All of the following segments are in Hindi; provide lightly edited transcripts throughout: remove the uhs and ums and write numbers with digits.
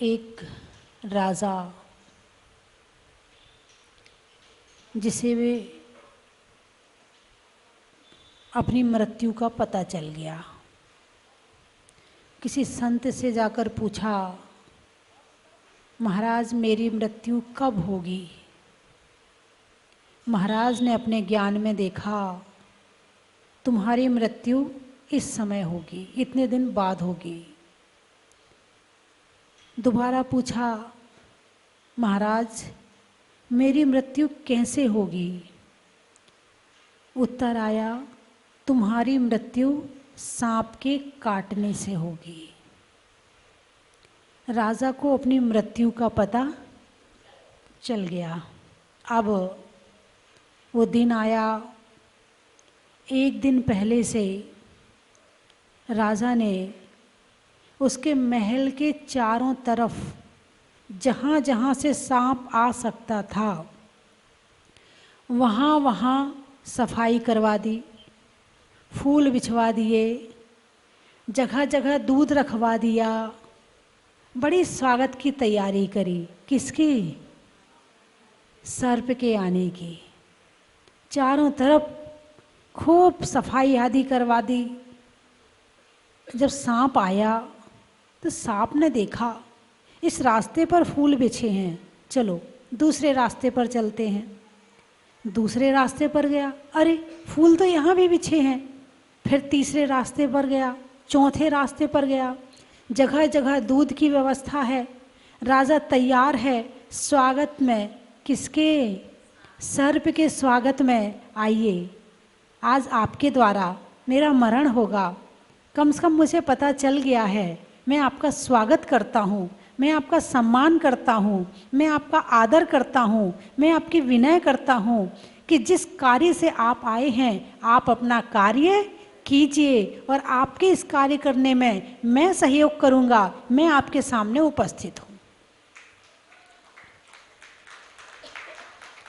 एक राजा जिसे वे अपनी मृत्यु का पता चल गया, किसी संत से जाकर पूछा, महाराज मेरी मृत्यु कब होगी? महाराज ने अपने ज्ञान में देखा, तुम्हारी मृत्यु इस समय होगी, इतने दिन बाद होगी। दोबारा पूछा, महाराज मेरी मृत्यु कैसे होगी? उत्तर आया, तुम्हारी मृत्यु सांप के काटने से होगी। राजा को अपनी मृत्यु का पता चल गया। अब वो दिन आया। एक दिन पहले से राजा ने उसके महल के चारों तरफ जहाँ जहाँ से सांप आ सकता था वहाँ वहाँ सफाई करवा दी, फूल बिछवा दिए, जगह जगह दूध रखवा दिया, बड़ी स्वागत की तैयारी करी। किसकी? सर्प के आने की। चारों तरफ खूब सफाई आदि करवा दी। जब सांप आया तो सांप ने देखा इस रास्ते पर फूल बिछे हैं, चलो दूसरे रास्ते पर चलते हैं। दूसरे रास्ते पर गया, अरे फूल तो यहाँ भी बिछे हैं। फिर तीसरे रास्ते पर गया, चौथे रास्ते पर गया, जगह जगह दूध की व्यवस्था है। राजा तैयार है स्वागत में। किसके? सर्प के स्वागत में। आइए, आज आपके द्वारा मेरा मरण होगा, कम से कम मुझे पता चल गया है। मैं आपका स्वागत करता हूँ, मैं आपका सम्मान करता हूँ, मैं आपका आदर करता हूँ, मैं आपकी विनय करता हूँ कि जिस कार्य से आप आए हैं आप अपना कार्य कीजिए और आपके इस कार्य करने में मैं सहयोग करूँगा। मैं आपके सामने उपस्थित हूँ।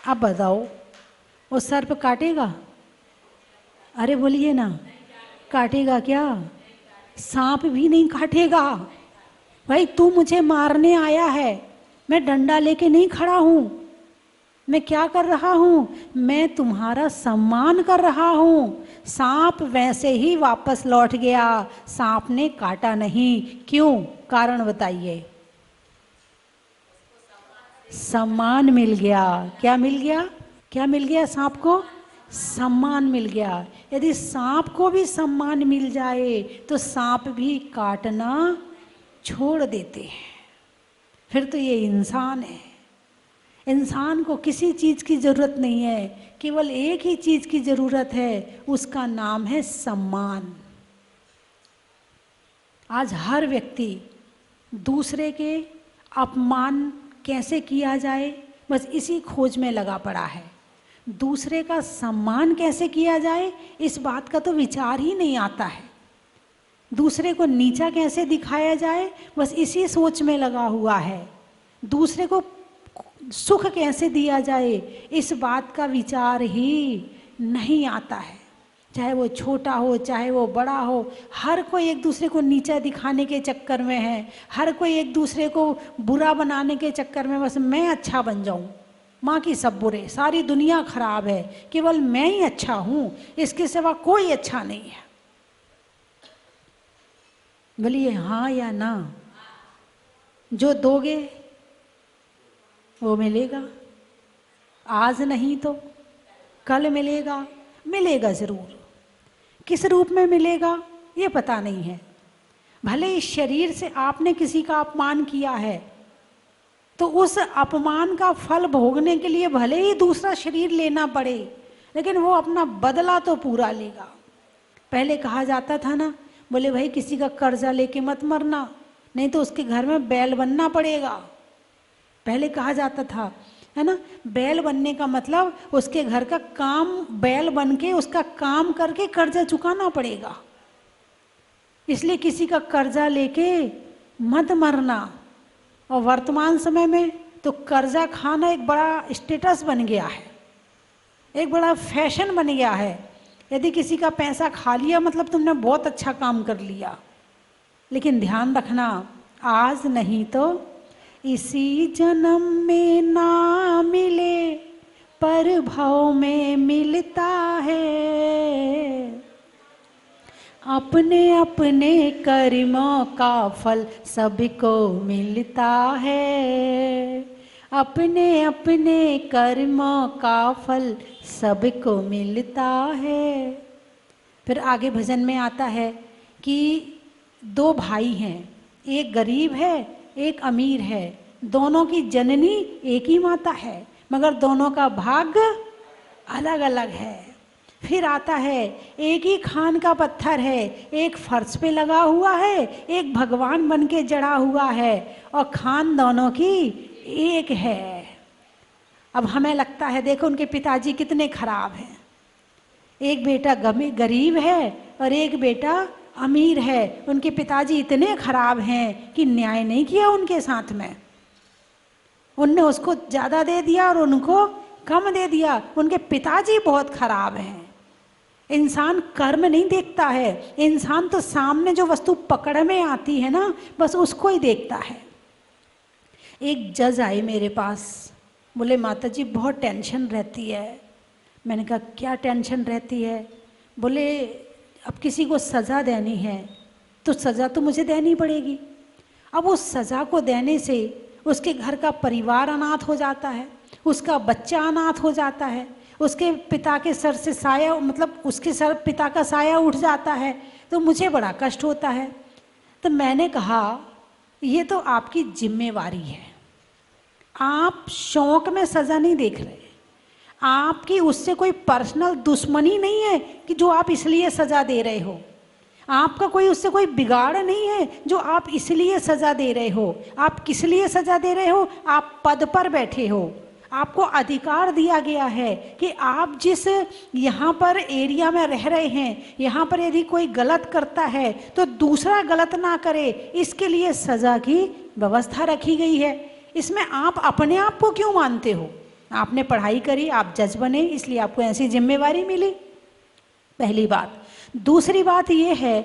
अब बताओ, वो सर्प काटेगा? अरे बोलिए ना, काटेगा क्या? सांप भी नहीं काटेगा। भाई तू मुझे मारने आया है, मैं डंडा लेके नहीं खड़ा हूँ। मैं क्या कर रहा हूँ? मैं तुम्हारा सम्मान कर रहा हूँ। सांप वैसे ही वापस लौट गया, सांप ने काटा नहीं। क्यों? कारण बताइए। सम्मान मिल गया। क्या मिल गया? क्या मिल गया सांप को? सम्मान मिल गया। यदि सांप को भी सम्मान मिल जाए तो सांप भी काटना छोड़ देते हैं। फिर तो ये इंसान है। इंसान को किसी चीज़ की ज़रूरत नहीं है, केवल एक ही चीज़ की ज़रूरत है, उसका नाम है सम्मान। आज हर व्यक्ति दूसरे के अपमान कैसे किया जाए, बस इसी खोज में लगा पड़ा है। दूसरे का सम्मान कैसे किया जाए, इस बात का तो विचार ही नहीं आता है। दूसरे को नीचा कैसे दिखाया जाए, बस इसी सोच में लगा हुआ है। दूसरे को सुख कैसे दिया जाए, इस बात का विचार ही नहीं आता है। चाहे वो छोटा हो चाहे वो बड़ा हो, हर कोई एक दूसरे को नीचा दिखाने के चक्कर में है। हर कोई एक दूसरे को बुरा बनाने के चक्कर में, बस मैं अच्छा बन जाऊं, माँ की सब बुरे, सारी दुनिया खराब है, केवल मैं ही अच्छा हूँ, इसके सिवा कोई अच्छा नहीं है। बोलिए हाँ या ना? जो दोगे वो मिलेगा, आज नहीं तो कल मिलेगा। मिलेगा ज़रूर। किस रूप में मिलेगा ये पता नहीं है। भले इस शरीर से आपने किसी का अपमान किया है तो उस अपमान का फल भोगने के लिए भले ही दूसरा शरीर लेना पड़े, लेकिन वो अपना बदला तो पूरा लेगा। पहले कहा जाता था ना, बोले भाई किसी का कर्जा लेके मत मरना, नहीं तो उसके घर में बैल बनना पड़ेगा। पहले कहा जाता था, है ना। बैल बनने का मतलब उसके घर का काम, बैल बन के उसका काम करके कर्जा चुकाना पड़ेगा। इसलिए किसी का कर्जा लेके मत मरना। और वर्तमान समय में तो कर्जा खाना एक बड़ा स्टेटस बन गया है, एक बड़ा फैशन बन गया है। यदि किसी का पैसा खा लिया मतलब तुमने बहुत अच्छा काम कर लिया। लेकिन ध्यान रखना, आज नहीं तो इसी जन्म में ना मिले, पर भव में मिलता है। अपने अपने कर्मों का फल सबको मिलता है। अपने अपने कर्मों का फल सबको मिलता है। फिर आगे भजन में आता है कि दो भाई हैं, एक गरीब है एक अमीर है, दोनों की जननी एक ही माता है, मगर दोनों का भाग्य अलग अलग है। फिर आता है एक ही खान का पत्थर है, एक फर्श पे लगा हुआ है, एक भगवान बन के जड़ा हुआ है, और खान दोनों की एक है। अब हमें लगता है देखो उनके पिताजी कितने खराब हैं, एक बेटा गरीब है और एक बेटा अमीर है। उनके पिताजी इतने खराब हैं कि न्याय नहीं किया उनके साथ में, उनने उसको ज़्यादा दे दिया और उनको कम दे दिया। उनके पिताजी बहुत खराब हैं। इंसान कर्म नहीं देखता है, इंसान तो सामने जो वस्तु पकड़ में आती है ना, बस उसको ही देखता है। एक जज आए मेरे पास, बोले माता जी बहुत टेंशन रहती है। मैंने कहा क्या टेंशन रहती है? बोले अब किसी को सज़ा देनी है तो सज़ा तो मुझे देनी पड़ेगी। अब उस सज़ा को देने से उसके घर का परिवार अनाथ हो जाता है, उसका बच्चा अनाथ हो जाता है, उसके पिता के सर से साया, मतलब उसके सर पिता का साया उठ जाता है, तो मुझे बड़ा कष्ट होता है। तो मैंने कहा ये तो आपकी जिम्मेवारी है, आप शौक में सज़ा नहीं देख रहे, आपकी उससे कोई पर्सनल दुश्मनी नहीं है कि जो आप इसलिए सज़ा दे रहे हो, आपका कोई उससे कोई बिगाड़ नहीं है जो आप इसलिए सज़ा दे रहे हो। आप किस लिए सज़ा दे रहे हो? आप पद पर बैठे हो, आपको अधिकार दिया गया है कि आप जिस यहाँ पर एरिया में रह रहे हैं, यहाँ पर यदि कोई गलत करता है तो दूसरा गलत ना करे, इसके लिए सज़ा की व्यवस्था रखी गई है। इसमें आप अपने आप को क्यों मानते हो? आपने पढ़ाई करी, आप जज बने, इसलिए आपको ऐसी जिम्मेवारी मिली, पहली बात। दूसरी बात ये है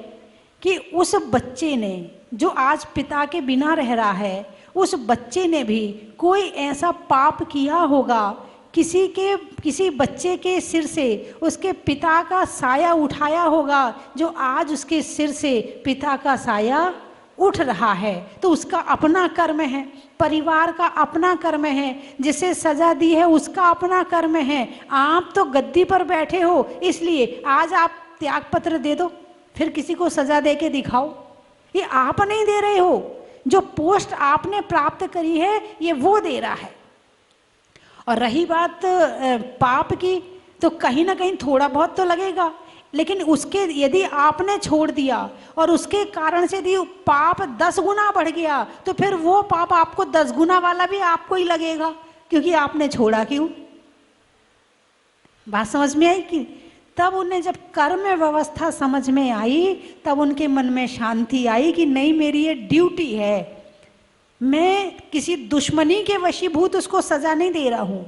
कि उस बच्चे ने जो आज पिता के बिना रह रहा है, उस बच्चे ने भी कोई ऐसा पाप किया होगा, किसी बच्चे के सिर से उसके पिता का साया उठाया होगा, जो आज उसके सिर से पिता का साया उठ रहा है, तो उसका अपना कर्म है, परिवार का अपना कर्म है, जिसे सजा दी है उसका अपना कर्म है। आप तो गद्दी पर बैठे हो, इसलिए आज आप त्याग पत्र दे दो, फिर किसी को सजा दे के दिखाओ। ये आप नहीं दे रहे हो, जो पोस्ट आपने प्राप्त करी है ये वो दे रहा है। और रही बात पाप की, तो कहीं ना कहीं थोड़ा बहुत तो लगेगा, लेकिन उसके यदि आपने छोड़ दिया और उसके कारण से यदि पाप 10 गुना बढ़ गया, तो फिर वो पाप आपको 10 गुना वाला भी आपको ही लगेगा, क्योंकि आपने छोड़ा क्यों। बात समझ में आई कि? तब उन्हें जब कर्म व्यवस्था समझ में आई, तब उनके मन में शांति आई कि नहीं, मेरी ये ड्यूटी है, मैं किसी दुश्मनी के वशीभूत उसको सजा नहीं दे रहा हूँ,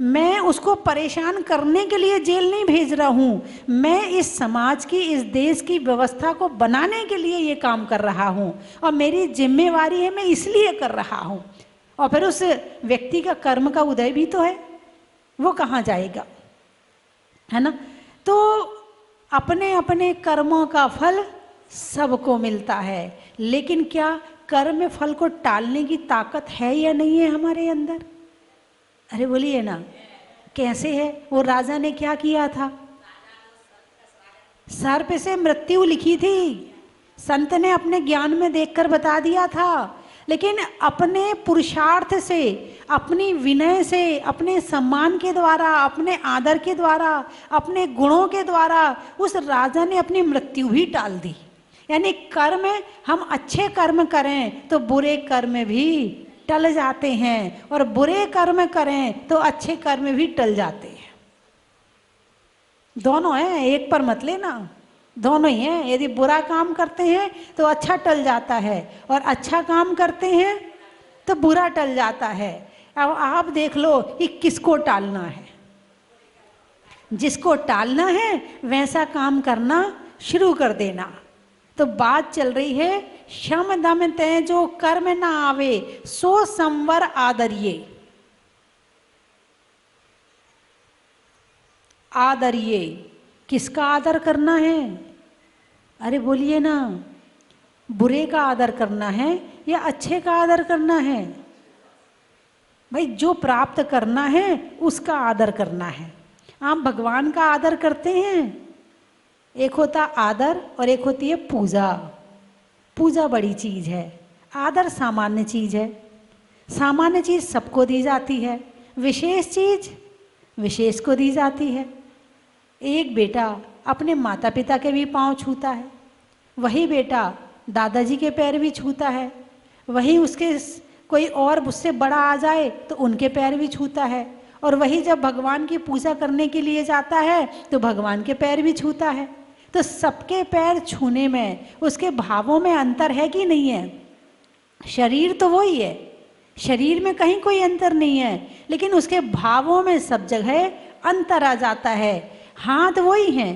मैं उसको परेशान करने के लिए जेल नहीं भेज रहा हूँ, मैं इस समाज की, इस देश की व्यवस्था को बनाने के लिए ये काम कर रहा हूँ, और मेरी जिम्मेवारी है, मैं इसलिए कर रहा हूँ। और फिर उस व्यक्ति का कर्म का उदय भी तो है, वो कहाँ जाएगा, है ना। तो अपने अपने कर्मों का फल सबको मिलता है, लेकिन क्या कर्म फल को टालने की ताकत है या नहीं है हमारे अंदर? अरे बोलिए ना, कैसे है? वो राजा ने क्या किया था? सर्प से मृत्यु लिखी थी, संत ने अपने ज्ञान में देखकर बता दिया था, लेकिन अपने पुरुषार्थ से, अपनी विनय से, अपने सम्मान के द्वारा, अपने आदर के द्वारा, अपने गुणों के द्वारा उस राजा ने अपनी मृत्यु भी टाल दी। यानी कर्म, हम अच्छे कर्म करें तो बुरे कर्म भी टल जाते हैं, और बुरे कर्म करें तो अच्छे कर्म भी टल जाते हैं। दोनों हैं, एक पर मत लेना, दोनों ही हैं। यदि बुरा काम करते हैं तो अच्छा टल जाता है, और अच्छा काम करते हैं तो बुरा टल जाता है। अब आप देख लो कि किसको टालना है। जिसको टालना है वैसा काम करना शुरू कर देना। तो बात चल रही है शम दम तय जो कर्म ना आवे सो संवर आदरिये। आदरिये, किसका आदर करना है? अरे बोलिए ना, बुरे का आदर करना है या अच्छे का आदर करना है? भाई जो प्राप्त करना है उसका आदर करना है। आप भगवान का आदर करते हैं, एक होता आदर और एक होती है पूजा। पूजा बड़ी चीज़ है, आदर सामान्य चीज़ है। सामान्य चीज़ सबको दी जाती है, विशेष चीज़ विशेष को दी जाती है। एक बेटा अपने माता पिता के भी पांव छूता है, वही बेटा दादाजी के पैर भी छूता है, वही उसके कोई और उससे बड़ा आ जाए तो उनके पैर भी छूता है, और वही जब भगवान की पूजा करने के लिए जाता है तो भगवान के पैर भी छूता है। तो सबके पैर छूने में, उसके भावों में अंतर है कि नहीं है? शरीर तो वही है, शरीर में कहीं कोई अंतर नहीं है, लेकिन उसके भावों में सब जगह अंतर आ जाता है। हाथ वही है,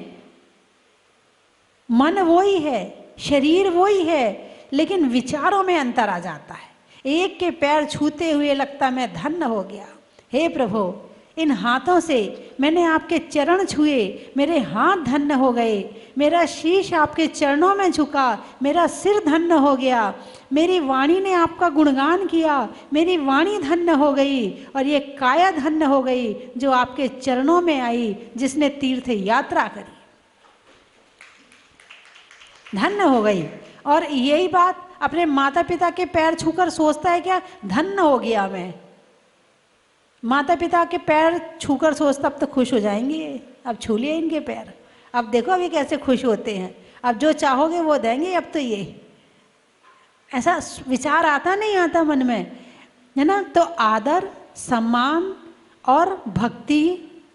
मन वही है, शरीर वही है, लेकिन विचारों में अंतर आ जाता है। एक के पैर छूते हुए लगता मैं धन्य हो गया। हे प्रभु, इन हाथों से मैंने आपके चरण छुए, मेरे हाथ धन्य हो गए, मेरा शीश आपके चरणों में झुका, मेरा सिर धन्य हो गया, मेरी वाणी ने आपका गुणगान किया, मेरी वाणी धन्य हो गई, और ये काया धन्य हो गई जो आपके चरणों में आई, जिसने तीर्थ यात्रा करी, धन्य हो गई। और यही बात अपने माता पिता के पैर छूकर सोचता है क्या? धन्य हो गया मैं। माता पिता के पैर छूकर सोचता अब तो खुश हो जाएंगे, अब छू लिए इनके पैर, अब देखो अभी कैसे खुश होते हैं, अब जो चाहोगे वो देंगे। अब तो ये ऐसा विचार आता नहीं आता मन में, है ना? तो आदर, सम्मान और भक्ति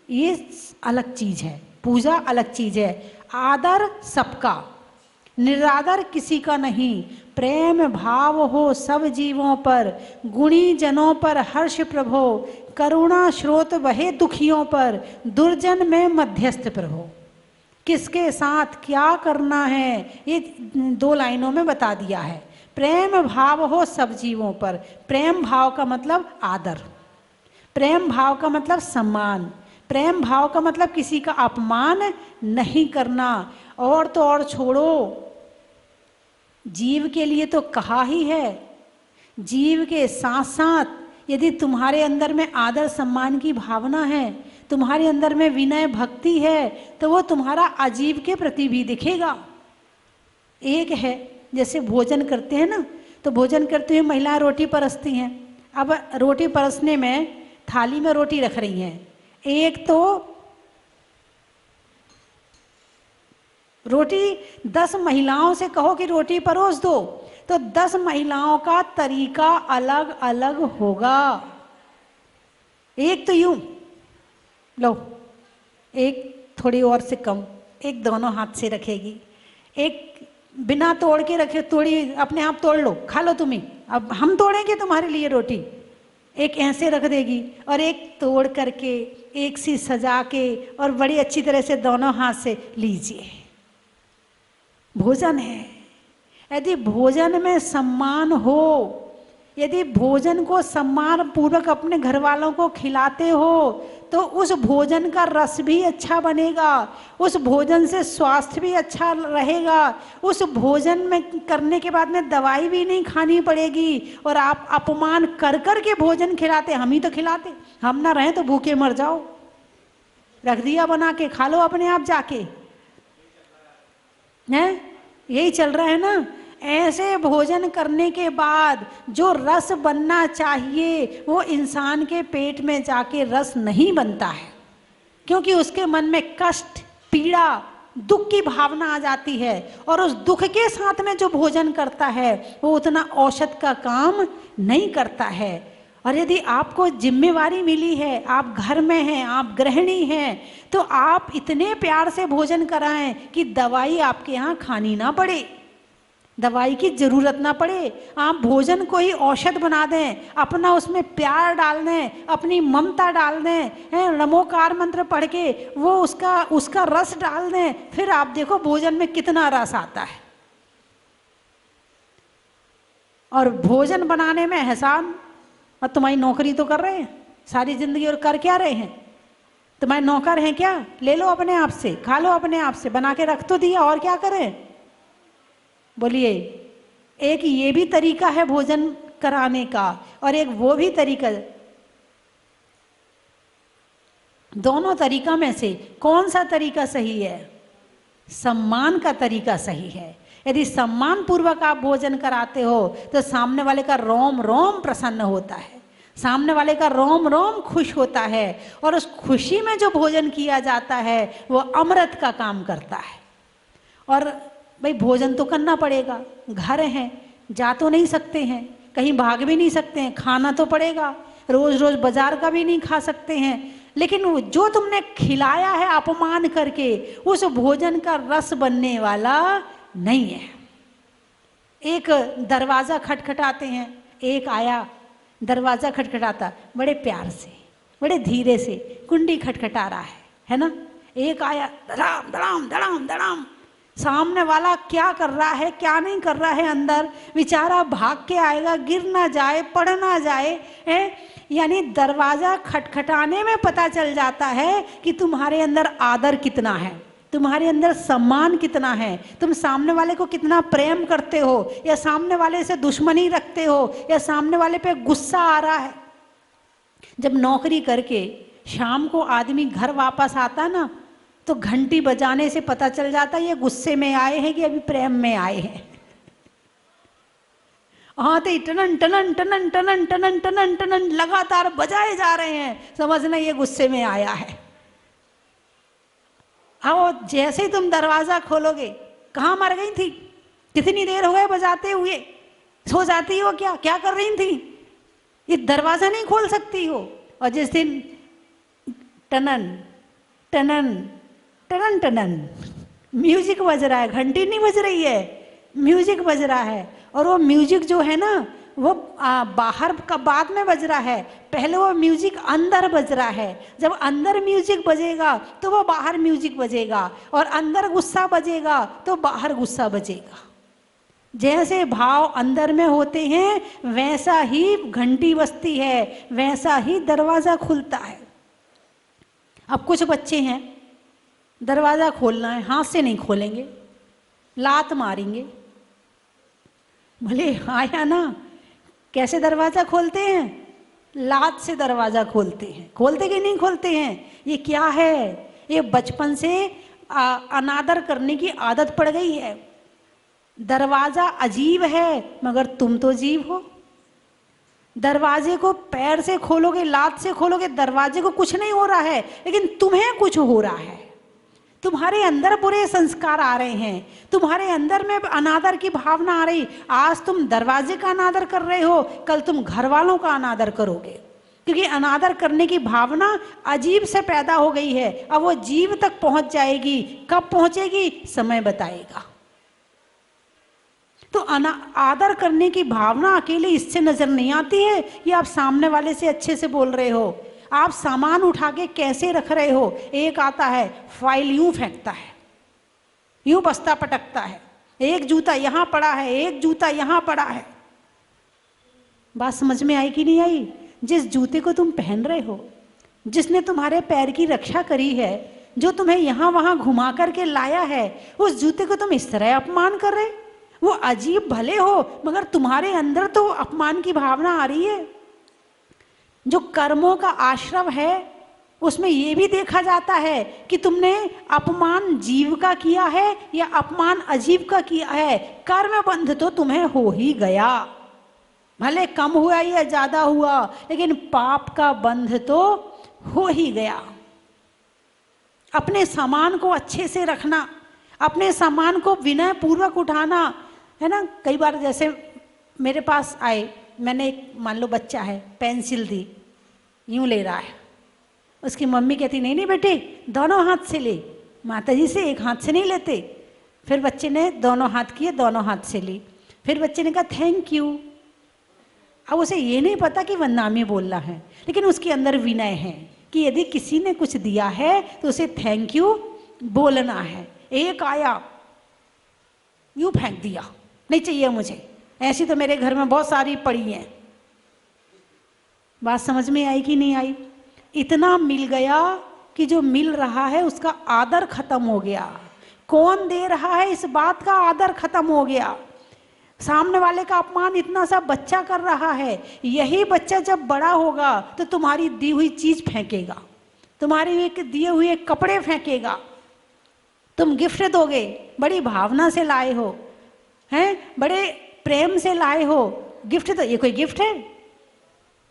ये अलग चीज़ है, पूजा अलग चीज़ है। आदर सबका, निरादर किसी का नहीं। प्रेम भाव हो सब जीवों पर, गुणी जनों पर हर्ष प्रभो, करुणा स्रोत बहे दुखियों पर, दुर्जन में मध्यस्थ प्रभो। किसके साथ क्या करना है ये 2 लाइनों में बता दिया है। प्रेम भाव हो सब जीवों पर, प्रेम भाव का मतलब आदर, प्रेम भाव का मतलब सम्मान, प्रेम भाव का मतलब किसी का अपमान नहीं करना। और तो और छोड़ो, जीव के लिए तो कहा ही है, जीव के साथ साथ यदि तुम्हारे अंदर में आदर सम्मान की भावना है, तुम्हारे अंदर में विनय भक्ति है, तो वो तुम्हारा अजीव के प्रति भी दिखेगा। एक है जैसे भोजन करते हैं ना, तो भोजन करते हुए महिलाएं रोटी परसती हैं। अब रोटी परसने में थाली में रोटी रख रही हैं, एक तो रोटी 10 महिलाओं से कहो कि रोटी परोस दो, तो 10 महिलाओं का तरीका अलग अलग होगा। एक तो यूं लो, एक थोड़ी और से कम, एक दोनों हाथ से रखेगी, एक बिना तोड़ के रखे, थोड़ी अपने आप तोड़ लो, खा लो तुम्ही, अब हम तोड़ेंगे तुम्हारे लिए रोटी, एक ऐसे रख देगी, और एक तोड़ करके एक सी सजा के और बड़ी अच्छी तरह से दोनों हाथ से लीजिए। भोजन है। यदि भोजन में सम्मान हो, यदि भोजन को सम्मान पूर्वक अपने घर वालों को खिलाते हो, तो उस भोजन का रस भी अच्छा बनेगा, उस भोजन से स्वास्थ्य भी अच्छा रहेगा, उस भोजन में करने के बाद में दवाई भी नहीं खानी पड़ेगी। और आप अपमान कर कर के भोजन खिलाते, हम ही तो खिलाते, हम ना रहें तो भूखे मर जाओ, रख दिया बना के, खा लो अपने आप जाके, हैं? यही चल रहा है ना। ऐसे भोजन करने के बाद जो रस बनना चाहिए वो इंसान के पेट में जाके रस नहीं बनता है, क्योंकि उसके मन में कष्ट, पीड़ा, दुख की भावना आ जाती है, और उस दुख के साथ में जो भोजन करता है वो उतना औषध का काम नहीं करता है। और यदि आपको जिम्मेवारी मिली है, आप घर में हैं, आप गृहिणी हैं, तो आप इतने प्यार से भोजन कराएं कि दवाई आपके यहाँ खानी ना पड़े। दवाई की जरूरत ना पड़े, आप भोजन को ही औषध बना दें, अपना उसमें प्यार डाल दें, अपनी ममता डाल दें, है नमोकार मंत्र पढ़ के वो उसका रस डाल दें, फिर आप देखो भोजन में कितना रस आता है। और भोजन बनाने में एहसान, और तुम्हारी नौकरी तो कर रहे हैं सारी जिंदगी, और कर क्या रहे हैं? तुम्हारे नौकर हैं क्या? ले लो अपने आप से, खा लो अपने आप से, बना के रख तो दिया, और क्या करें? बोलिए। एक ये भी तरीका है भोजन कराने का, और एक वो भी तरीका। दोनों तरीका में से कौन सा तरीका सही है? सम्मान का तरीका सही है। यदि सम्मान पूर्वक आप भोजन कराते हो तो सामने वाले का रोम रोम प्रसन्न होता है, सामने वाले का रोम रोम खुश होता है, और उस खुशी में जो भोजन किया जाता है वो अमृत का काम करता है। और भाई भोजन तो करना पड़ेगा, घर हैं, जा तो नहीं सकते हैं, कहीं भाग भी नहीं सकते हैं, खाना तो पड़ेगा, रोज रोज बाजार का भी नहीं खा सकते हैं, लेकिन जो तुमने खिलाया है अपमान करके, उस भोजन का रस बनने वाला नहीं है। एक दरवाजा खटखटाते हैं, एक आया दरवाजा खटखटाता, बड़े प्यार से बड़े धीरे से कुंडी खटखटा रहा है ना। एक आया, धड़ाम धड़ाम धड़ाम धड़ाम, सामने वाला क्या कर रहा है क्या नहीं कर रहा है, अंदर बेचारा भाग के आएगा, गिर ना जाए, पड़ ना जाए, है। यानी दरवाजा खटखटाने में पता चल जाता है कि तुम्हारे अंदर आदर कितना है, तुम्हारे अंदर सम्मान कितना है, तुम सामने वाले को कितना प्रेम करते हो, या सामने वाले से दुश्मनी रखते हो, या सामने वाले पे गुस्सा आ रहा है। जब नौकरी करके शाम को आदमी घर वापस आता ना, तो घंटी बजाने से पता चल जाता है ये गुस्से में आए हैं कि अभी प्रेम में आए हैं। हाँ, तो टनन टनन टनन टनन टनन टनन टनन लगातार बजाए जा रहे हैं, समझना ये गुस्से में आया है। आओ, जैसे ही तुम दरवाजा खोलोगे, कहाँ मर गई थी, कितनी देर हो गए बजाते हुए, सो जाती हो क्या, क्या कर रही थी, ये दरवाजा नहीं खोल सकती हो। और जिस दिन टनन टनन टनन टनन म्यूजिक बज रहा है, घंटी नहीं बज रही है, म्यूजिक बज रहा है, और वो म्यूजिक जो है ना वो बाहर का बाद में बज रहा है, पहले वो म्यूजिक अंदर बज रहा है। जब अंदर म्यूजिक बजेगा तो वो बाहर म्यूजिक बजेगा, और अंदर गुस्सा बजेगा तो बाहर गुस्सा बजेगा। जैसे भाव अंदर में होते हैं वैसा ही घंटी बजती है, वैसा ही दरवाजा खुलता है। अब कुछ बच्चे हैं, दरवाजा खोलना है, हाथ से नहीं खोलेंगे, लात मारेंगे। भले आया ना, कैसे दरवाजा खोलते हैं? लात से दरवाजा खोलते हैं। खोलते कि नहीं खोलते हैं? ये क्या है? ये बचपन से अनादर करने की आदत पड़ गई है। दरवाजा अजीब है मगर तुम तो जीव हो। दरवाजे को पैर से खोलोगे, लात से खोलोगे, दरवाजे को कुछ नहीं हो रहा है, लेकिन तुम्हें कुछ हो रहा है। तुम्हारे अंदर बुरे संस्कार आ रहे हैं, तुम्हारे अंदर में अनादर की भावना आ रही। आज तुम दरवाजे का अनादर कर रहे हो, कल तुम घर वालों का अनादर करोगे, क्योंकि अनादर करने की भावना अजीब से पैदा हो गई है। अब वो जीव तक पहुंच जाएगी, कब पहुंचेगी समय बताएगा। तो आदर करने की भावना अकेले इससे नजर नहीं आती है कि आप सामने वाले से अच्छे से बोल रहे हो, आप सामान उठा के कैसे रख रहे हो। एक आता है फाइल यूं फेंकता है, यूं बस्ता पटकता है, एक जूता यहां पड़ा है, एक जूता यहां पड़ा है। बात समझ में आई कि नहीं आई? जिस जूते को तुम पहन रहे हो, जिसने तुम्हारे पैर की रक्षा करी है, जो तुम्हें यहां वहां घुमा करके लाया है, उस जूते को तुम इस तरह अपमान कर रहे। वो अजीब भले हो मगर तुम्हारे अंदर तो अपमान की भावना आ रही है। जो कर्मों का आश्रम है उसमें ये भी देखा जाता है कि तुमने अपमान जीव का किया है या अपमान अजीब का किया है। कर्म बंध तो तुम्हें हो ही गया, भले कम हुआ या ज्यादा हुआ, लेकिन पाप का बंध तो हो ही गया। अपने सामान को अच्छे से रखना, अपने सामान को विनय पूर्वक उठाना, है ना। कई बार जैसे मेरे पास आए, मैंने एक मान लो बच्चा है, पेंसिल दी, यूं ले रहा है, उसकी मम्मी कहती नहीं नहीं बेटे दोनों हाथ से ले। माता जी से एक हाथ से नहीं लेते, फिर बच्चे ने दोनों हाथ किए, दोनों हाथ से ली। फिर बच्चे ने कहा थैंक यू। अब उसे ये नहीं पता कि वंदनामी बोलना है, लेकिन उसके अंदर विनय है कि यदि किसी ने कुछ दिया है तो उसे थैंक यू बोलना है। एक आया, यूं फेंक दिया, नहीं चाहिए मुझे, ऐसी तो मेरे घर में बहुत सारी पड़ी हैं। बात समझ में आई कि नहीं आई? इतना मिल गया कि जो मिल रहा है उसका आदर खत्म हो गया। कौन दे रहा है इस बात का आदर खत्म हो गया। सामने वाले का अपमान इतना सा बच्चा कर रहा है, यही बच्चा जब बड़ा होगा तो तुम्हारी दी हुई चीज फेंकेगा, तुम्हारे एक दिए हुए कपड़े फेंकेगा। तुम गिफ्ट दोगे, बड़ी भावना से लाए हो, हैं, बड़े प्रेम से लाए हो गिफ्ट, तो ये कोई गिफ्ट है?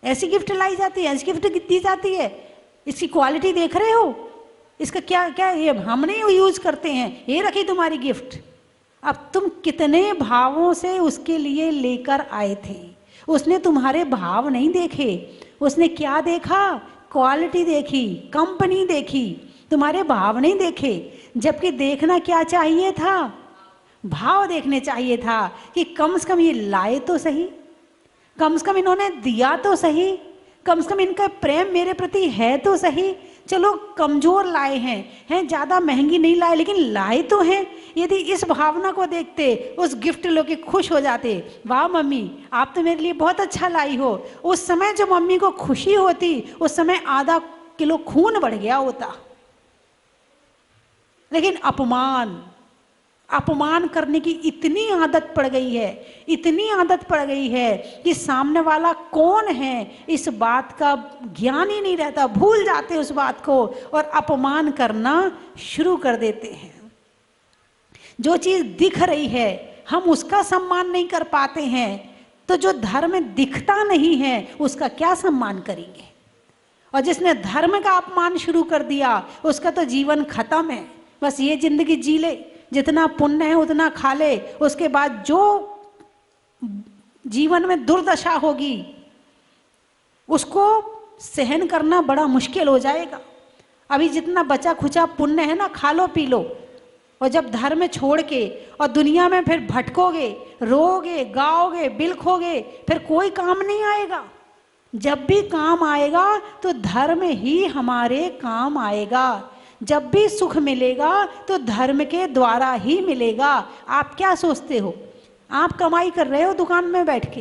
ऐसी गिफ्ट लाई जाती है, ऐसी गिफ्ट दी जाती है? इसकी क्वालिटी देख रहे हो? इसका क्या क्या, ये हम नहीं यूज करते हैं, ये रखी तुम्हारी गिफ्ट। अब तुम कितने भावों से उसके लिए लेकर आए थे, उसने तुम्हारे भाव नहीं देखे, उसने क्या देखा? क्वालिटी देखी, कंपनी देखी, तुम्हारे भाव नहीं देखे। जबकि देखना क्या चाहिए था? भाव देखने चाहिए था कि कम से कम ये लाए तो सही, कम से कम इन्होंने दिया तो सही, कम से कम इनका प्रेम मेरे प्रति है तो सही। चलो कमजोर लाए हैं ज़्यादा महंगी नहीं लाए, लेकिन लाए तो हैं। यदि इस भावना को देखते, उस गिफ्ट लो के खुश हो जाते, वाह मम्मी आप तो मेरे लिए बहुत अच्छा लाई हो, उस समय जो मम्मी को खुशी होती, उस समय आधा किलो खून बढ़ गया होता। लेकिन अपमान करने की इतनी आदत पड़ गई है, इतनी आदत पड़ गई है कि सामने वाला कौन है इस बात का ज्ञान ही नहीं रहता, भूल जाते उस बात को और अपमान करना शुरू कर देते हैं। जो चीज दिख रही है हम उसका सम्मान नहीं कर पाते हैं, तो जो धर्म दिखता नहीं है उसका क्या सम्मान करेंगे? और जिसने धर्म का अपमान शुरू कर दिया उसका तो जीवन खत्म है। बस ये जिंदगी जी ले, जितना पुण्य है उतना खा ले, उसके बाद जो जीवन में दुर्दशा होगी उसको सहन करना बड़ा मुश्किल हो जाएगा। अभी जितना बचा खुचा पुण्य है ना, खा लो पी लो, और जब धर्म छोड़ के और दुनिया में फिर भटकोगे, रोगे, गाओगे, बिलखोगे, फिर कोई काम नहीं आएगा। जब भी काम आएगा तो धर्म ही हमारे काम आएगा। जब भी सुख मिलेगा तो धर्म के द्वारा ही मिलेगा। आप क्या सोचते हो? आप कमाई कर रहे हो दुकान में बैठ के,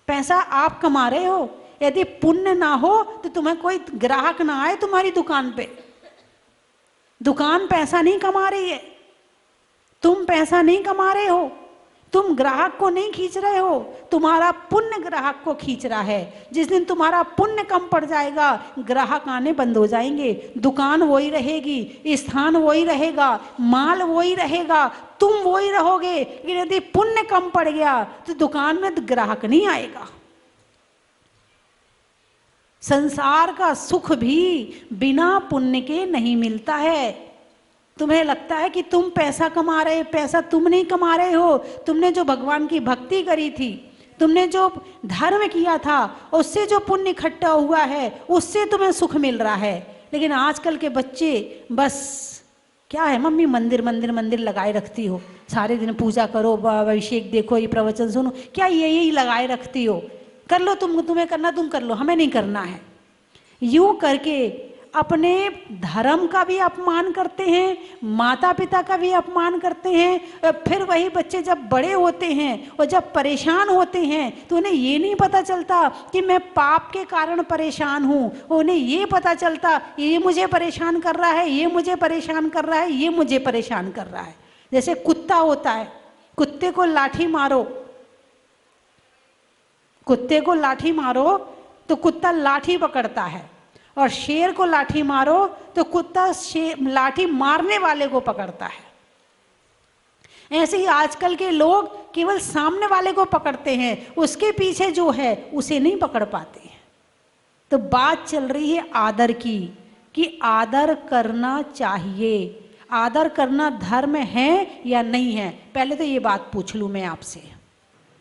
पैसा आप कमा रहे हो, यदि पुण्य ना हो तो तुम्हें कोई ग्राहक ना आए तुम्हारी दुकान पे। दुकान पैसा नहीं कमा रही है, तुम पैसा नहीं कमा रहे हो, तुम ग्राहक को नहीं खींच रहे हो, तुम्हारा पुण्य ग्राहक को खींच रहा है। जिस दिन तुम्हारा पुण्य कम पड़ जाएगा ग्राहक आने बंद हो जाएंगे, दुकान वही रहेगी, स्थान वही रहेगा, माल वही रहेगा, तुम वही रहोगे। लेकिन यदि पुण्य कम पड़ गया तो दुकान में ग्राहक नहीं आएगा। संसार का सुख भी बिना पुण्य के नहीं मिलता है। तुम्हें लगता है कि तुम पैसा कमा रहे, पैसा तुम नहीं कमा रहे हो। तुमने जो भगवान की भक्ति करी थी, तुमने जो धर्म किया था, उससे जो पुण्य इकट्ठा हुआ है उससे तुम्हें सुख मिल रहा है। लेकिन आजकल के बच्चे बस क्या है, मम्मी मंदिर मंदिर मंदिर लगाए रखती हो, सारे दिन पूजा करो, अभिषेक देखो, ये प्रवचन सुनो, क्या यही लगाए रखती हो? कर लो तुम, तुम्हें करना तुम कर लो, हमें नहीं करना है। यूं करके अपने धर्म का भी अपमान करते हैं, माता पिता का भी अपमान करते हैं। फिर वही बच्चे जब बड़े होते हैं और जब परेशान होते हैं तो उन्हें ये नहीं पता चलता कि मैं पाप के कारण परेशान हूँ, उन्हें ये पता चलता ये मुझे परेशान कर रहा है, ये मुझे परेशान कर रहा है, ये मुझे परेशान कर रहा है। जैसे कुत्ता होता है, कुत्ते को लाठी मारो, कुत्ते को लाठी मारो तो कुत्ता लाठी पकड़ता है, और शेर को लाठी मारो तो कुत्ता लाठी मारने वाले को पकड़ता है। ऐसे ही आजकल के लोग केवल सामने वाले को पकड़ते हैं, उसके पीछे जो है उसे नहीं पकड़ पाते हैं। तो बात चल रही है आदर की, कि आदर करना चाहिए। आदर करना धर्म है या नहीं है? पहले तो ये बात पूछ लूं मैं आपसे।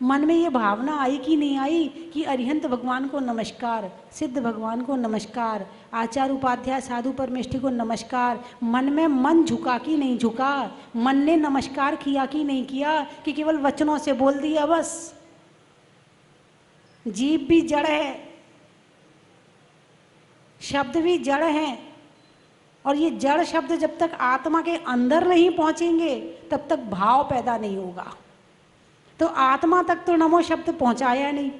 मन में ये भावना आई कि नहीं आई कि अरिहंत भगवान को नमस्कार, सिद्ध भगवान को नमस्कार, आचार्य उपाध्याय साधु परमेष्ठी को नमस्कार, मन में मन झुका कि नहीं झुका, मन ने नमस्कार किया कि नहीं किया, कि केवल वचनों से बोल दिया बस। जीव भी जड़ है, शब्द भी जड़ हैं, और ये जड़ शब्द जब तक आत्मा के अंदर नहीं पहुंचेंगे तब तक भाव पैदा नहीं होगा। तो आत्मा तक तो नमो शब्द पहुंचाया नहीं,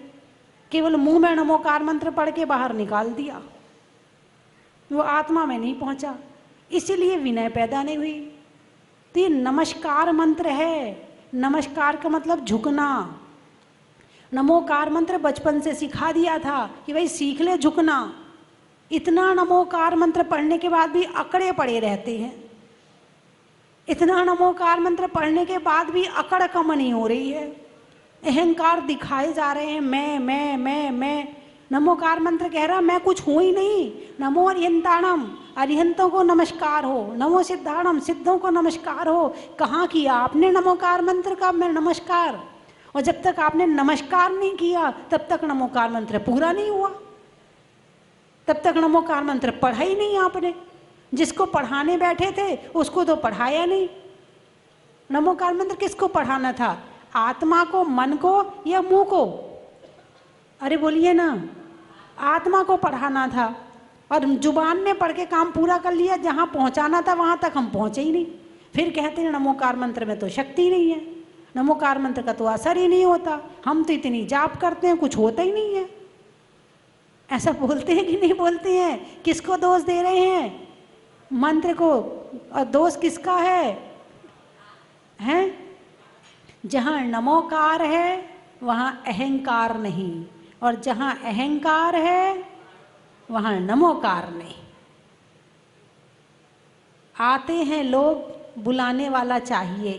केवल मुंह में नमोकार मंत्र पढ़ के बाहर निकाल दिया, वो आत्मा में नहीं पहुंचा, इसीलिए विनय पैदा नहीं हुई। तो ये नमस्कार मंत्र है। नमस्कार का मतलब झुकना। नमोकार मंत्र बचपन से सिखा दिया था कि भाई सीख ले झुकना। इतना नमोकार मंत्र पढ़ने के बाद भी अकड़े पड़े रहते हैं, इतना नमोकार मंत्र पढ़ने के बाद भी अकड़ कम नहीं हो रही है, अहंकार दिखाए जा रहे हैं, मैं। नमोकार मंत्र कह रहा मैं कुछ हूँ ही नहीं। नमो अरिहंताणम, अरिहंतों को नमस्कार हो, नमो सिद्धाणम, सिद्धों को नमस्कार हो। कहाँ किया आपने नमोकार मंत्र का मैं नमस्कार? और जब तक आपने नमस्कार नहीं किया तब तक नमोकार मंत्र पूरा नहीं हुआ, तब तक नमोकार मंत्र पढ़ा ही नहीं आपने। जिसको पढ़ाने बैठे थे उसको तो पढ़ाया नहीं। नमोकार मंत्र किसको पढ़ाना था? आत्मा को, मन को, या मुंह को? अरे बोलिए ना, आत्मा को पढ़ाना था। और जुबान में पढ़ के काम पूरा कर लिया, जहाँ पहुँचाना था वहाँ तक हम पहुँचे ही नहीं। फिर कहते हैं नमोकार मंत्र में तो शक्ति नहीं है, नमोकार मंत्र का तो असर ही नहीं होता, हम तो इतनी जाप करते हैं कुछ होता ही नहीं है। ऐसा बोलते हैं कि नहीं बोलते हैं? किसको दोष दे रहे हैं? मंत्र को। और दोष किसका है? हैं? जहाँ नमोकार है वहाँ अहंकार नहीं, और जहाँ अहंकार है वहाँ नमोकार नहीं। आते हैं लोग बुलाने वाला चाहिए,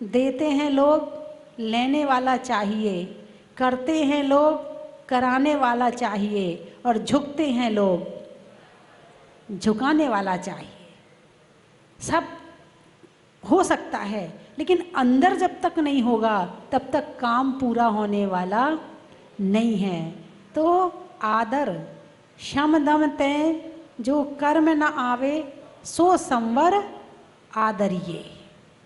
देते हैं लोग लेने वाला चाहिए, करते हैं लोग कराने वाला चाहिए, और झुकते हैं लोग झुकाने वाला चाहिए। सब हो सकता है, लेकिन अंदर जब तक नहीं होगा तब तक काम पूरा होने वाला नहीं है। तो आदर शम दम तय, जो कर्म न आवे सो संवर आदरिये।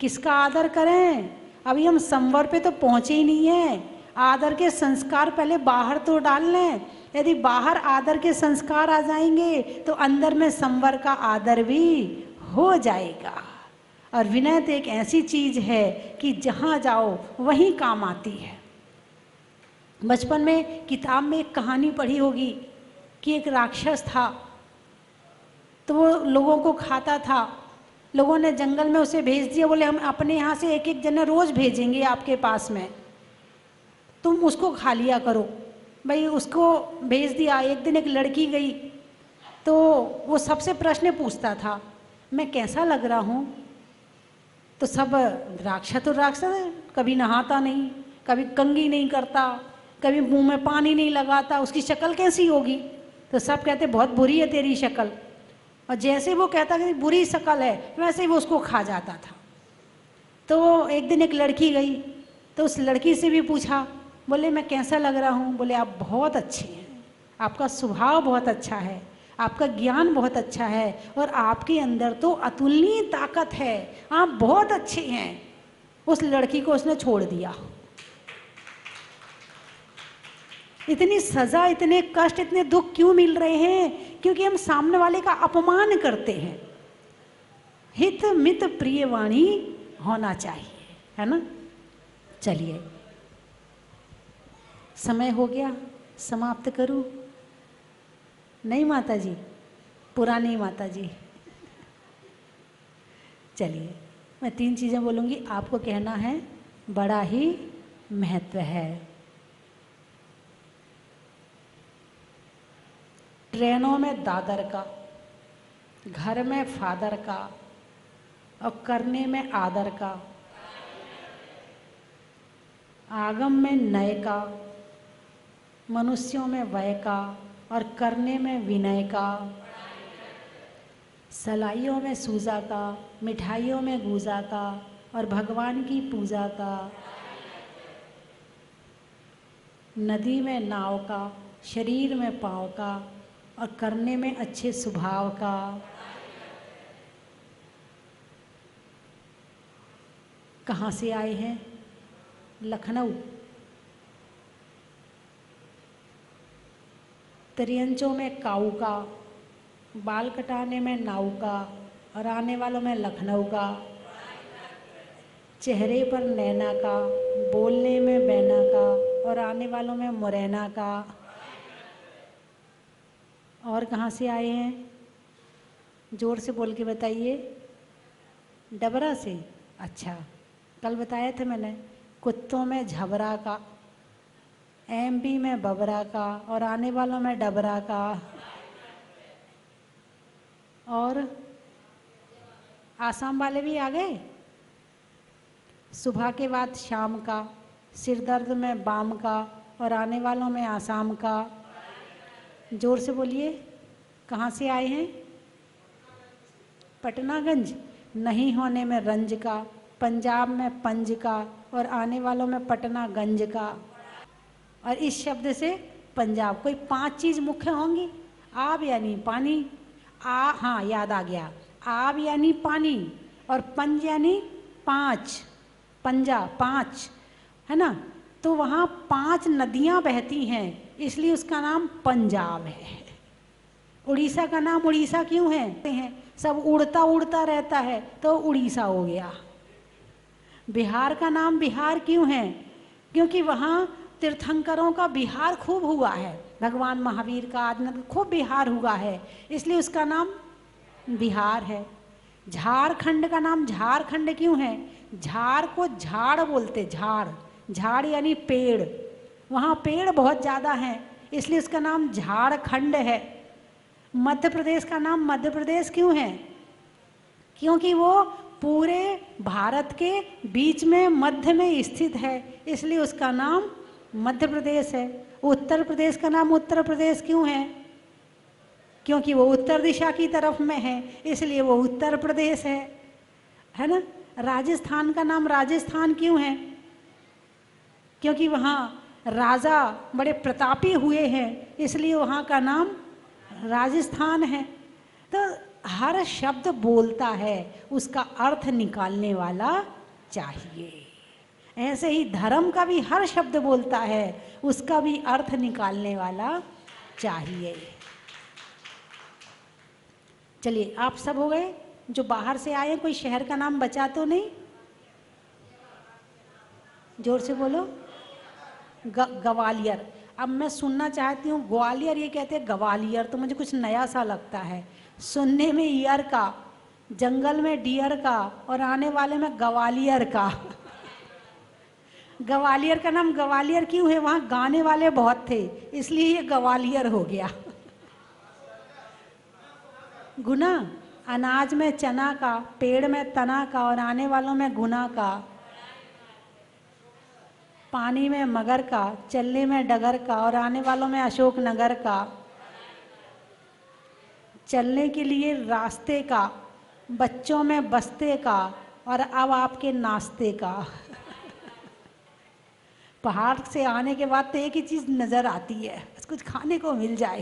किसका आदर करें? अभी हम संवर पे तो पहुँचे ही नहीं है। आदर के संस्कार पहले बाहर तो डाल लें। यदि बाहर आदर के संस्कार आ जाएंगे तो अंदर में संवर का आदर भी हो जाएगा। और विनय तो एक ऐसी चीज है कि जहाँ जाओ वहीं काम आती है। बचपन में किताब में एक कहानी पढ़ी होगी कि एक राक्षस था, तो वो लोगों को खाता था। लोगों ने जंगल में उसे भेज दिया, बोले हम अपने यहाँ से एक एक जना रोज भेजेंगे आपके पास में, तुम उसको खा लिया करो। भाई उसको भेज दिया। एक दिन एक लड़की गई तो वो सबसे प्रश्न पूछता था, मैं कैसा लग रहा हूँ? तो सब राक्षस तो राक्षस है, कभी नहाता नहीं, कभी कंघी नहीं करता, कभी मुंह में पानी नहीं लगाता, उसकी शक्ल कैसी होगी? तो सब कहते बहुत बुरी है तेरी शक्ल। और जैसे वो कहता कि बुरी शक्ल है वैसे ही वो उसको खा जाता था। तो एक दिन एक लड़की गई तो उस लड़की से भी पूछा, बोले मैं कैसा लग रहा हूँ? बोले आप बहुत अच्छी हैं, आपका स्वभाव बहुत अच्छा है, आपका ज्ञान बहुत अच्छा है, और आपके अंदर तो अतुलनीय ताकत है, आप बहुत अच्छे हैं। उस लड़की को उसने छोड़ दिया। इतनी सजा, इतने कष्ट, इतने दुख क्यों मिल रहे हैं? क्योंकि हम सामने वाले का अपमान करते हैं। हित मित प्रिय वाणी होना चाहिए, है ना? चलिए, समय हो गया, समाप्त करूं? नहीं माता जी, पुरानी माता जी। चलिए, मैं 3 चीज़ें बोलूँगी, आपको कहना है बड़ा ही महत्व है। ट्रेनों में दादर का, घर में फादर का, और करने में आदर का, आगम में नय का, मनुष्यों में वय का, और करने में विनय का, सलाइयों में सूजा का, मिठाइयों में गूजा का, और भगवान की पूजा का। नदी में नाव का, शरीर में पाँव का और करने में अच्छे स्वभाव का। कहाँ से आए हैं? लखनऊ। त्रियंचों में काऊ का, बाल कटाने में नाऊ का और आने वालों में लखनऊ का। चेहरे पर नैना का, बोलने में बैना का और आने वालों में मुरैना का। और कहाँ से आए हैं? जोर से बोल के बताइए। डबरा से। अच्छा, कल बताया था मैंने। कुत्तों में झबरा का, एमपी में बबरा का और आने वालों में डबरा का। और आसाम वाले भी आ गए। सुबह के बाद शाम का, सिर दर्द में बाम का और आने वालों में आसाम का। जोर से बोलिए। कहाँ से आए हैं? पटनागंज। नहीं होने में रंज का, पंजाब में पंज का और आने वालों में पटनागंज का। और इस शब्द से पंजाब, कोई 5 चीज़ मुख्य होंगी। आब यानी पानी, हाँ याद आ गया। आब यानी पानी और पंज यानी 5, पंजा 5 है ना। तो वहाँ 5 नदियाँ बहती हैं, इसलिए उसका नाम पंजाब है। उड़ीसा का नाम उड़ीसा क्यों है? सब उड़ता उड़ता रहता है तो उड़ीसा हो गया। बिहार का नाम बिहार क्यों है? क्योंकि वहाँ तीर्थंकरों का विहार खूब हुआ है। भगवान महावीर का आदि खूब विहार हुआ है, इसलिए उसका नाम बिहार है। झारखंड का नाम झारखंड क्यों है? झाड़ को झाड़ बोलते, झाड़, झाड़ यानी पेड़। वहाँ पेड़ बहुत ज़्यादा हैं, इसलिए उसका नाम झारखंड है। मध्य प्रदेश का नाम मध्य प्रदेश क्यों है? क्योंकि वो पूरे भारत के बीच में मध्य में स्थित है, इसलिए उसका नाम मध्य प्रदेश है। उत्तर प्रदेश का नाम उत्तर प्रदेश क्यों है? क्योंकि वो उत्तर दिशा की तरफ में है, इसलिए वो उत्तर प्रदेश है ना। राजस्थान का नाम राजस्थान क्यों है? क्योंकि वहाँ राजा बड़े प्रतापी हुए हैं, इसलिए वहाँ का नाम राजस्थान है। तो हर शब्द बोलता है, उसका अर्थ निकालने वाला चाहिए। ऐसे ही धर्म का भी हर शब्द बोलता है, उसका भी अर्थ निकालने वाला चाहिए। चलिए, आप सब हो गए। जो बाहर से आए, कोई शहर का नाम बचा तो नहीं? जोर से बोलो। ग्वालियर। अब मैं सुनना चाहती हूँ ग्वालियर, ये कहते हैं ग्वालियर, तो मुझे कुछ नया सा लगता है। सुनने में ईयर का, जंगल में डियर का और आने वाले में ग्वालियर का। ग्वालियर का नाम ग्वालियर क्यों है? वहाँ गाने वाले बहुत थे, इसलिए ये ग्वालियर हो गया। गुना, अनाज में चना का, पेड़ में तना का और आने वालों में गुना का। पानी में मगर का, चलने में डगर का और आने वालों में अशोक नगर का। चलने के लिए रास्ते का, बच्चों में बस्ते का और अब आपके नाश्ते का। पहाड़ से आने के बाद तो एक ही चीज़ नज़र आती है, कुछ खाने को मिल जाए,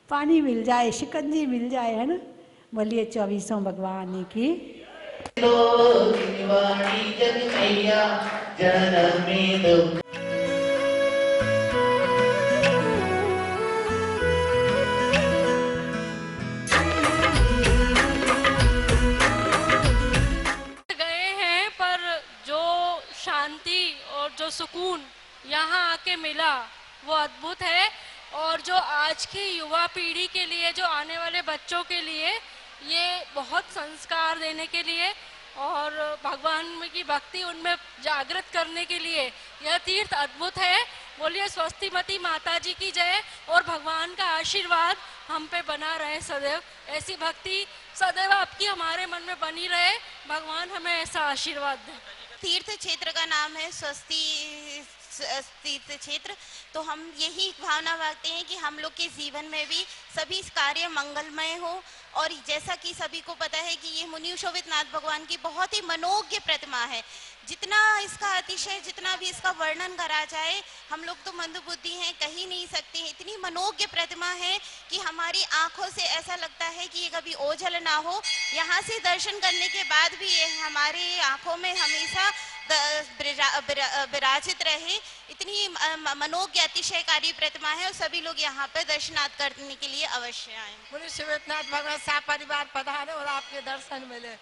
पानी मिल जाए, शिकंजी मिल जाए, है ना। बोलिए 24 भगवान की। गए हैं, पर जो शांति और जो सुकून यहाँ आके मिला वो अद्भुत है। और जो आज की युवा पीढ़ी के लिए, जो आने वाले बच्चों के लिए, ये बहुत संस्कार देने के लिए और भगवान की भक्ति उनमें जागृत करने के लिए यह तीर्थ अद्भुत है। बोलिए स्वस्तिमती माता जी की जय और भगवान का आशीर्वाद हम पे बना रहे सदैव। ऐसी भक्ति सदैव आपकी हमारे मन में बनी रहे, भगवान हमें ऐसा आशीर्वाद दे। तीर्थ क्षेत्र का नाम है तीर्थ क्षेत्र। तो हम यही भावना रखते हैं कि हम लोग के जीवन में भी सभी कार्य मंगलमय हो। और जैसा कि सभी को पता है कि ये मुनि शोभित नाथ भगवान की बहुत ही मनोज्ञ प्रतिमा है। जितना इसका अतिशय, जितना भी इसका वर्णन करा जाए, हम लोग तो मंदबुद्धि हैं, कह ही नहीं सकते। इतनी मनोज्ञ प्रतिमा है कि हमारी आंखों से ऐसा लगता है कि ये कभी ओझल ना हो। यहाँ से दर्शन करने के बाद भी ये हमारी आंखों में हमेशा विराजित रहे। इतनी मनोज्ञ अतिशयकारी प्रतिमा है और सभी लोग यहाँ पर दर्शनार्थ करने के लिए अवश्य आए। मुनि शिवनाथ भगवान साहब परिवार पधारे और आपके दर्शन मिले,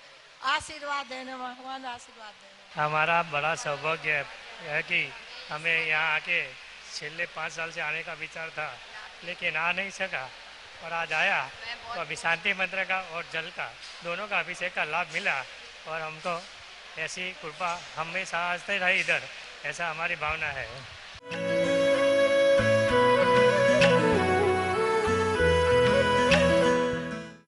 आशीर्वाद देने, भगवान आशीर्वाद देने। हमारा बड़ा सौभाग्य है कि हमें यहाँ आके पिछले 5 साल से आने का विचार था, लेकिन आ नहीं सका, और आज आया तो अभी शांति मंत्र का और जल का दोनों का अभिषेक का लाभ मिला। और हमको ऐसी कृपा हमेशा आते रही इधर, ऐसा हमारी भावना है।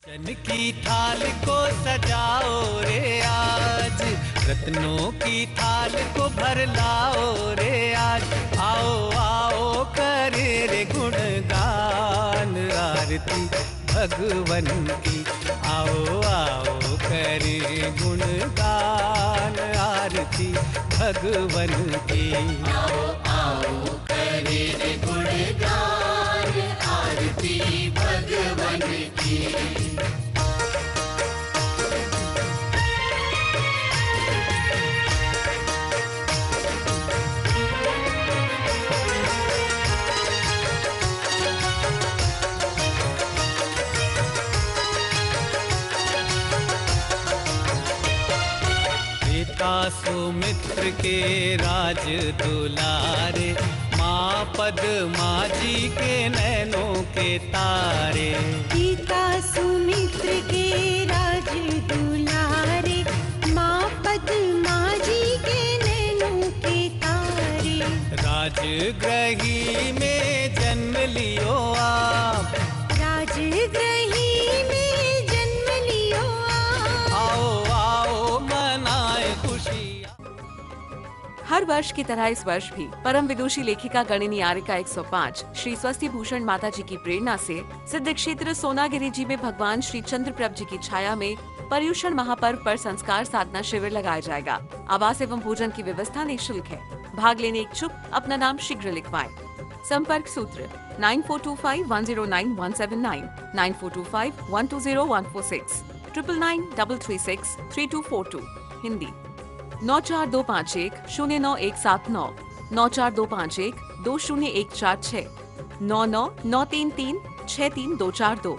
चन की थाल को सजाओ रे आज, रत्नों की थाल को भर लाओ रे आज। आओ आओ करे रे गुणगान आरती भगवन की। आओ आओ करे गुणगान आरती भगवन की। आओ आओ करे रे गुणगान आरती भगवन की। सुमित्र के राज दुलारे, माँ पद्मा जी के नैनों के तारे। पिता सुमित्र के राज दुलारे, माँ पद्मा जी के नैनों के तारे। राजगृही में जन्म लियो आप, राजगृही में जन्म लियो आप। आओ आओ मनाए खुशी। हर वर्ष की तरह इस वर्ष भी परम विदुषी लेखिका गणिनी आर्यका 105 श्री स्वस्ति भूषण माता जी की प्रेरणा से सिद्ध क्षेत्र सोनागिरी जी में भगवान श्री चंद्रप्रभ जी की छाया में पर्युषण महापर्व पर संस्कार साधना शिविर लगाया जाएगा। आवास एवं भोजन की व्यवस्था निःशुल्क है। भाग लेने इच्छुक अपना नाम शीघ्र लिखवाएं। संपर्क सूत्र 9425109179, 9425120146, 9993363242। हिंदी 9425109179, 9425120146, 9993363242।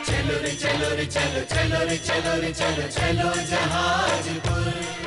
चलो रे चलो रे चलो, चलो रे चलो रे चलो, चलो जहाजपुर।